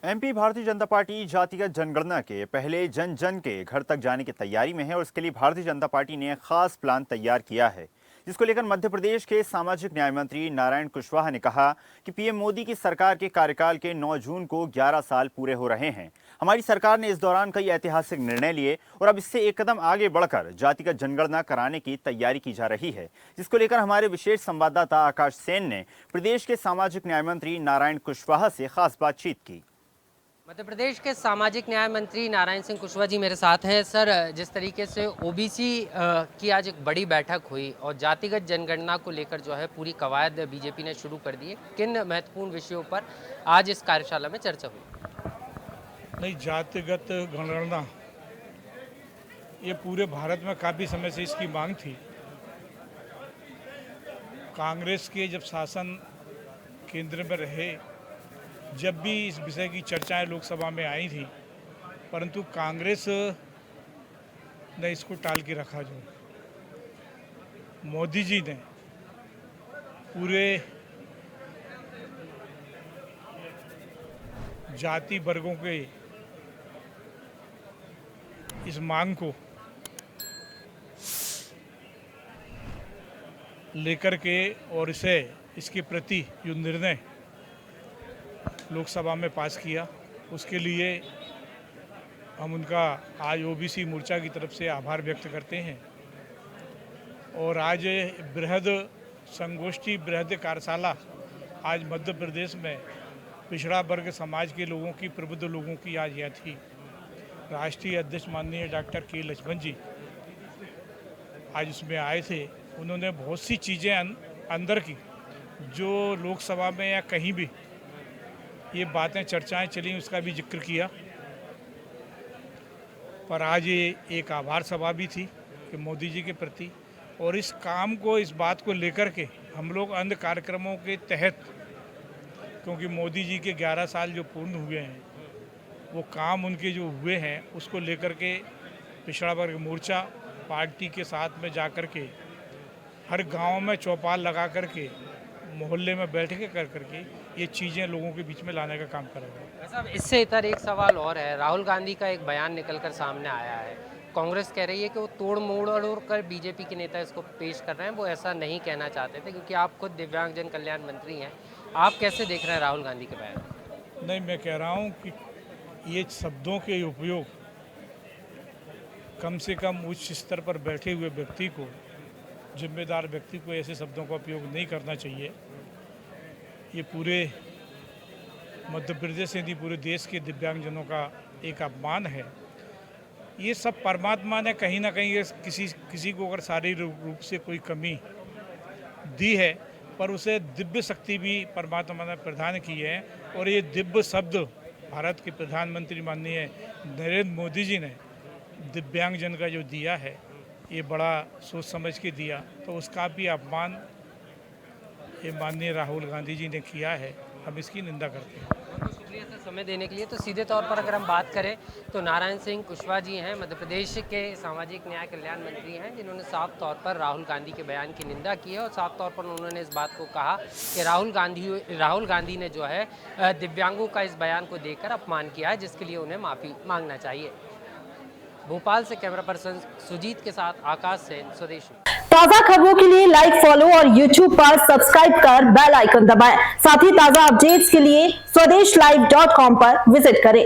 MP Bharatiya Janata party जातिगत जनगणना के पहले जन जन के घर तक जाने की तैयारी में है और इसके लिए भारतीय जनता पार्टी ने खास प्लान तैयार किया है, जिसको लेकर मध्य प्रदेश के सामाजिक न्याय मंत्री नारायण कुशवाहा ने कहा कि पीएम मोदी की सरकार के कार्यकाल के 9 जून को 11 साल पूरे हो रहे हैं। हमारी सरकार ने इस दौरान कई ऐतिहासिक निर्णय लिए और अब इससे एक कदम आगे बढ़कर जातिगत जनगणना कराने की तैयारी की जा रही है, जिसको लेकर हमारे विशेष संवाददाता आकाश सेन ने प्रदेश के सामाजिक न्याय मंत्री नारायण कुशवाहा से खास बातचीत की। मध्य प्रदेश के सामाजिक न्याय मंत्री नारायण सिंह कुशवाहा जी मेरे साथ हैं। सर, जिस तरीके से ओबीसी की आज एक बड़ी बैठक हुई और जातिगत जनगणना को लेकर जो है पूरी कवायद बीजेपी ने शुरू कर दी है, किन महत्वपूर्ण विषयों पर आज इस कार्यशाला में चर्चा हुई? नहीं, जातिगत जनगणना ये पूरे भारत में काफ़ी समय से इसकी मांग थी। कांग्रेस के जब शासन केंद्र में रहे, जब भी इस विषय की चर्चाएं लोकसभा में आई थी, परंतु कांग्रेस ने इसको टाल के रखा। जो मोदी जी ने पूरे जाति वर्गों के इस मांग को लेकर के और इसके प्रति जो निर्णय लोकसभा में पास किया, उसके लिए हम उनका आज ओबीसी मोर्चा की तरफ से आभार व्यक्त करते हैं। और आज बृहद संगोष्ठी, बृहद कार्यशाला आज मध्य प्रदेश में पिछड़ा वर्ग समाज के लोगों की, प्रबुद्ध लोगों की आज यह थी। राष्ट्रीय अध्यक्ष माननीय डॉक्टर के लक्ष्मण जी आज उसमें आए थे। उन्होंने बहुत सी चीज़ें अंदर की जो लोकसभा में या कहीं भी ये बातें चर्चाएं चली, उसका भी जिक्र किया। पर आज ये एक आभार सभा भी थी कि मोदी जी के प्रति, और इस काम को, इस बात को लेकर के हम लोग अन्य कार्यक्रमों के तहत, क्योंकि मोदी जी के 11 साल जो पूर्ण हुए हैं, वो काम उनके जो हुए हैं, उसको लेकर के पिछड़ा वर्ग मोर्चा पार्टी के साथ में जा कर के हर गांव में चौपाल लगा करके, मोहल्ले में बैठकें कर करके ये चीज़ें लोगों के बीच में लाने का काम करेगा। साहब, इससे इतर एक सवाल और है। राहुल गांधी का एक बयान निकलकर सामने आया है। कांग्रेस कह रही है कि वो तोड़ मोड़ कर बीजेपी के नेता इसको पेश कर रहे हैं, वो ऐसा नहीं कहना चाहते थे, क्योंकि आप खुद दिव्यांगजन कल्याण मंत्री हैं। आप कैसे देख रहे हैं राहुल गांधी के बयान? नहीं, मैं कह रहा हूँ कि ये शब्दों के उपयोग कम से कम उच्च स्तर पर बैठे हुए व्यक्ति को, जिम्मेदार व्यक्ति को ऐसे शब्दों का उपयोग नहीं करना चाहिए। ये पूरे मध्य प्रदेश से नहीं, पूरे देश के दिव्यांगजनों का एक अपमान है। ये सब परमात्मा ने कहीं ना कहीं किसी को अगर शारीरिक रूप से कोई कमी दी है, पर उसे दिव्य शक्ति भी परमात्मा ने प्रदान की है। और ये दिव्य शब्द भारत के प्रधानमंत्री माननीय नरेंद्र मोदी जी ने दिव्यांगजन का जो दिया है, ये बड़ा सोच समझ के दिया, तो उसका भी अपमान ये माननीय राहुल गांधी जी ने किया है। हम इसकी निंदा करते हैं। बहुत शुक्रिया सर समय देने के लिए। तो सीधे तौर पर अगर हम बात करें तो नारायण सिंह कुशवाहा जी हैं, मध्य प्रदेश के सामाजिक न्याय कल्याण मंत्री हैं, जिन्होंने साफ तौर पर राहुल गांधी के बयान की निंदा की है और साफ तौर पर उन्होंने इस बात को कहा कि राहुल गांधी ने जो है दिव्यांगों का इस बयान को देखकर अपमान किया है, जिसके लिए उन्हें माफ़ी मांगना चाहिए। भोपाल से कैमरा पर्सन सुजीत के साथ आकाश सेन, स्वदेश। ताजा खबरों के लिए लाइक, फॉलो और YouTube पर सब्सक्राइब कर बेल आइकन दबाएं। साथ ही ताजा अपडेट्स के लिए स्वदेशलाइव.com पर विजिट करें।